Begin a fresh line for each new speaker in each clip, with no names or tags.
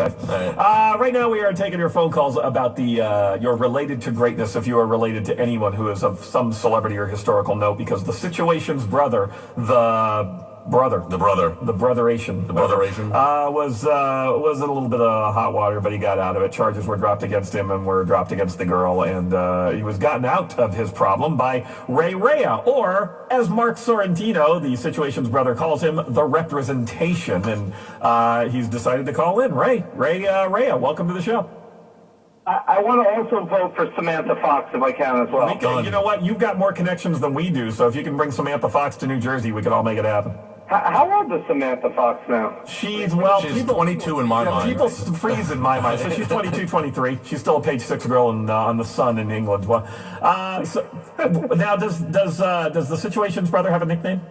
Okay. Right now we are taking your phone calls about you're related to greatness if you are related to anyone who is of some celebrity or historical note, because the situation's brother, the brotheration, was in a little bit of hot water, but he got out of it. Charges were dropped against him and were dropped against the girl, and he was gotten out of his problem by Raya, or as Mark Sorrentino, the situation's brother, calls him, the representation, and he's decided to call in. Raya, welcome to the show.
I want to also vote for Samantha Fox if I can as well.
You know what? You've got more connections than we do, so if you can bring Samantha Fox to New Jersey, we could all make it happen.
How old is Samantha Fox now?
She's
22 in my mind.
People freeze in my mind. So she's 22, 23. She's still a page 6 girl on the Sun in England. Well, now does the situation's brother have a nickname?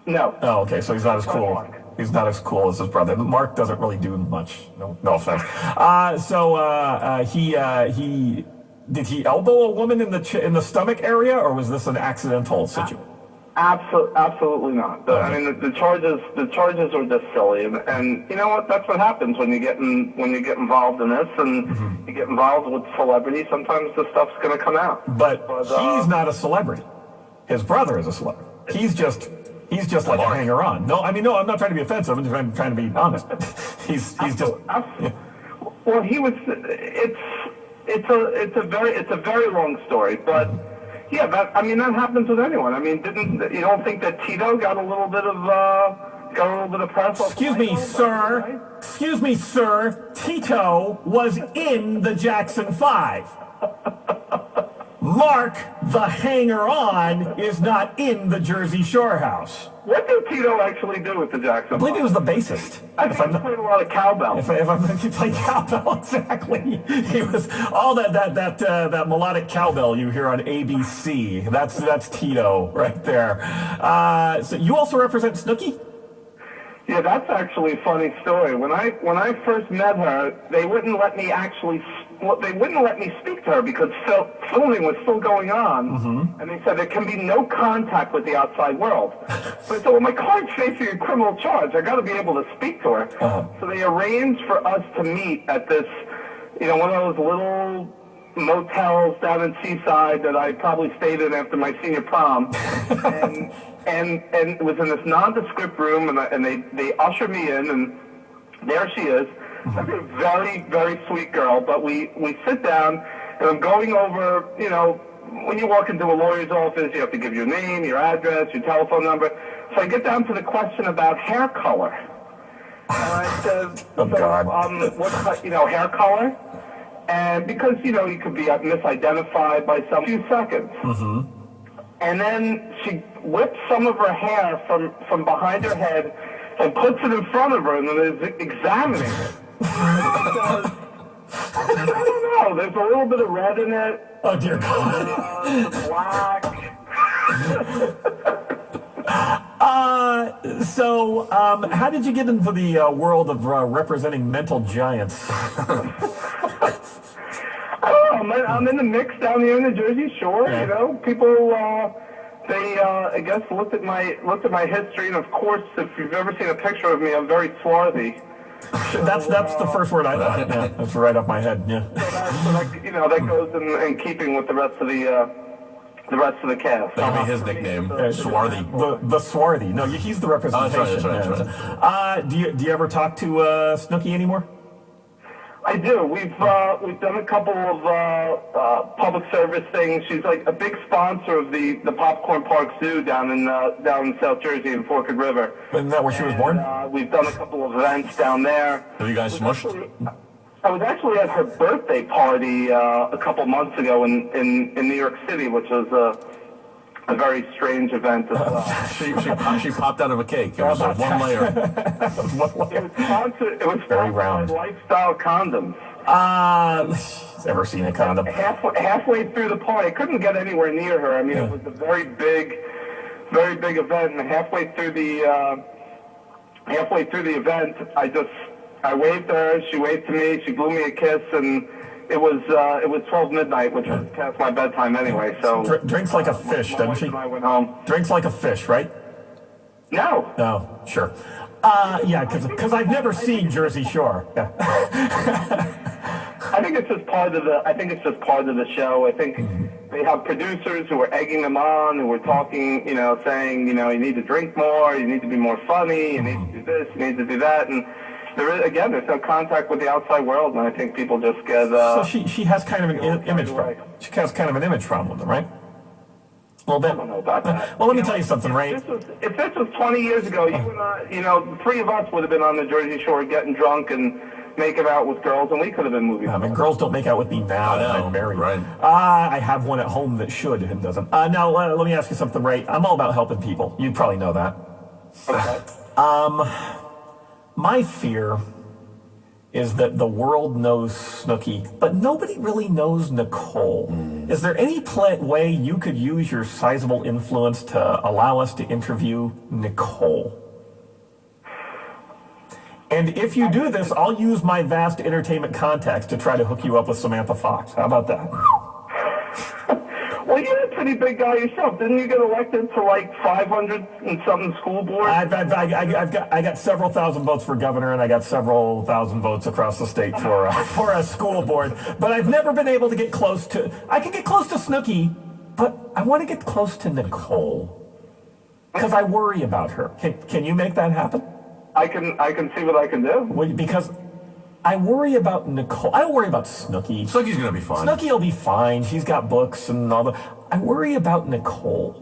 No.
Oh, okay. So he's not as cool. He's not as cool as his brother. Mark doesn't really do much. No offense. Did he elbow a woman in the stomach area, or was this an accidental situation?
Absolutely not. I mean, the charges are just silly, and you know what? That's what happens when you get involved in this, and you get involved with celebrity. Sometimes the stuff's going to come out.
But he's not a celebrity. His brother is a celebrity. He's just like a hanger-on. No, I'm not trying to be offensive. I'm trying to be honest. he's just. Yeah.
Well, he was. It's a very long story, but. Yeah, that happens with anyone. I mean, you don't think that Tito got a little bit of press?
Excuse me, sir. Tito was in the Jackson 5. Mark, the hanger-on, is not in the Jersey Shore house.
What did Tito actually do with the Jackson 5?
I believe he was the bassist.
I think he played a lot of cowbell.
He played cowbell, exactly. He was all that melodic cowbell you hear on ABC. That's Tito right there. So you also represent Snooki?
Yeah, that's actually a funny story. When I first met her, they wouldn't let me speak to her because filming was still going on, and they said there can be no contact with the outside world. So I said, well, my client's facing a criminal charge. I got to be able to speak to her. So they arranged for us to meet at this, one of those little motels down in Seaside that I probably stayed in after my senior prom, and it was in this nondescript room, and they ushered me in, and there she is. She's a very, very sweet girl, but we sit down, and I'm going over, when you walk into a lawyer's office, you have to give your name, your address, your telephone number. So I get down to the question about hair color. And I said, what's, hair color? And because, you could be misidentified by some few seconds. And then she whips some of her hair from behind her head and puts it in front of her and then is examining it. I don't know. There's a little bit of red in it.
Oh, dear God.
Black.
So how did you get into the world of representing mental giants?
I don't know. I'm in the mix down here in the Jersey Shore. Yeah. People they I guess looked at my history, and of course, if you've ever seen a picture of me, I'm very swarthy.
That's the first word I thought. Yeah, that's right off my head. Yeah.
So that goes in keeping with the rest of the cast.
That'll be his nickname, Swarthy.
The Swarthy. No, he's the representation.
That's right.
Do you ever talk to Snooki anymore?
I do. We've done a couple of public service things. She's like a big sponsor of the Popcorn Park Zoo down in South Jersey in Forked River.
Isn't that where she was born?
We've done a couple of events down there.
Have you guys smushed?
I was actually at her birthday party a couple months ago in New York City, which was a very strange event as well.
She popped out of a cake. It was one layer.
It was
very round.
Lifestyle condoms.
Ever seen a condom?
Halfway through the party, I couldn't get anywhere near her. I mean, It was a very big event, and halfway through the event, I waved to her. She waved to me. She blew me a kiss, and it was 12 midnight, which was past my bedtime anyway. So
drinks like a fish, doesn't she?
I went home.
Drinks like a fish, right?
No.
Oh, sure. Yeah, because I've never seen Jersey Shore. Yeah.
I think it's just part of the. I think it's just part of the show. I think they have producers who are egging them on, who are talking, saying, you need to drink more, you need to be more funny, you need to do this, you need to do that, and there's no contact with the outside world, and I think people just get.
So she has kind of an image problem. She has kind of an image problem, right? A little bit.
I don't know about that.
Well, let me tell you something, Ray.
If this was 20 years ago, you and I, the three of us would have been on the Jersey Shore getting drunk and making out with girls, and we could have been movie stars.
I mean, girls don't make out with me now that I'm married.
Right.
I have one at home that should and doesn't. Now, let me ask you something, Ray. I'm all about helping people. You probably know that.
Okay.
My fear is that the world knows Snooki, but nobody really knows Nicole. Is there any way you could use your sizable influence to allow us to interview Nicole? And if you do this, I'll use my vast entertainment contacts to try to hook you up with Samantha Fox. How about that?
Well, you're a pretty big guy yourself. Didn't you get elected to like 500 and something school board?
I got several thousand votes for governor, and I got several thousand votes across the state for a school board. But I've never been able to get close to. I can get close to Snooki, but I want to get close to Nicole because I worry about her. Can you make that happen?
I can see what I can do.
Because I worry about Nicole. I don't worry about Snooki.
Snooki's gonna be fine.
Snooki will be fine. She's got books and all the. I worry about Nicole.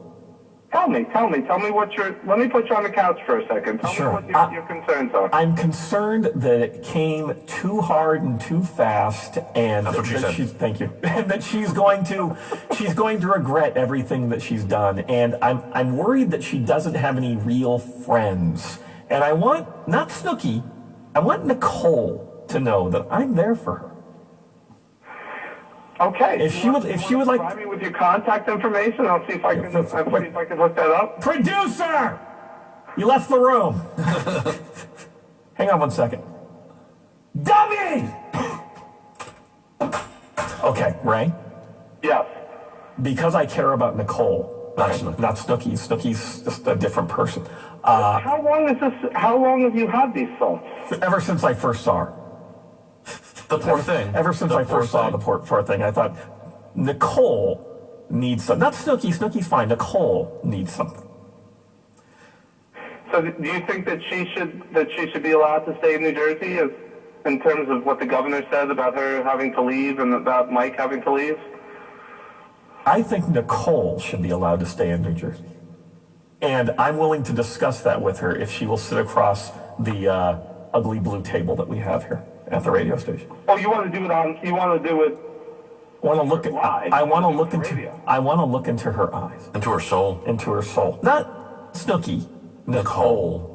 Tell me what your. Let me put you on the couch for a second. Tell
Sure.
me what your concerns are.
I'm concerned that it came too hard and too fast, and
that's what she said.
Thank you. And that she's going to regret everything that she's done, and I'm worried that she doesn't have any real friends. And I want not Snooki, I want Nicole to know that I'm there for her.
Okay.
If she would like
provide me with your contact information, I'll see if I can hook that up.
Producer, you left the room. Hang on one second. Dummy. Okay, Ray.
Yes.
Because I care about Nicole, not Snooki. Snooki's just a different person.
How long have you had these thoughts?
Ever since I first saw her.
The poor thing.
Ever since I first saw the poor thing, I thought Nicole needs something. Not Snooki. Snooki's fine. Nicole needs something.
So, do you think that she should be allowed to stay in New Jersey, in terms of what the governor said about her having to leave and about Mike having to leave?
I think Nicole should be allowed to stay in New Jersey. And I'm willing to discuss that with her if she will sit across the ugly blue table that we have here at the radio station.
Oh, you want to do it live.
I want to look into her eyes.
Into her soul.
Into her soul. Not Snooki, Nicole.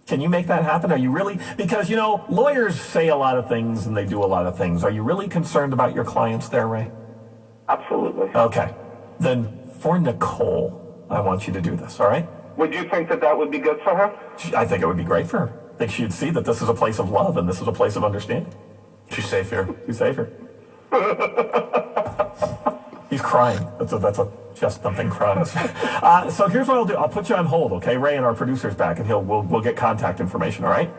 Can you make that happen? Are you really? Because, lawyers say a lot of things and they do a lot of things. Are you really concerned about your clients there, Ray?
Absolutely.
Okay. Then for Nicole, I want you to do this, all right?
Would you think that would be good for her?
I think it would be great for her. I think she'd see that this is a place of love and this is a place of understanding.
She's safe here.
She's safer. He's crying. That's a chest thumping cry. So here's what I'll do. I'll put you on hold, okay? Ray and our producer's back, and we'll get contact information, all right?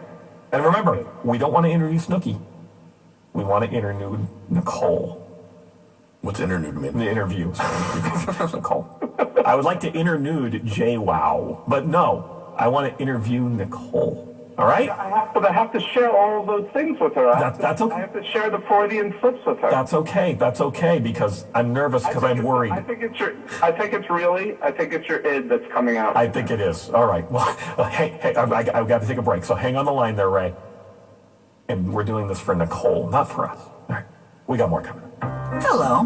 And remember, we don't want to interview Snooki. We want to interview Nicole.
What's internude mean?
The interview. Nicole. I would like to internude JWoww, but no, I want to interview Nicole. All right?
I have to share all of those things with her.
That's okay.
I have to share the Freudian slips with her.
That's okay because I'm nervous because I'm worried.
I think it's your id that's coming out.
I think it is. All right. Well, hey, I've got to take a break. So hang on the line there, Ray. And we're doing this for Nicole, not for us. All right. We got more coming.
Hello.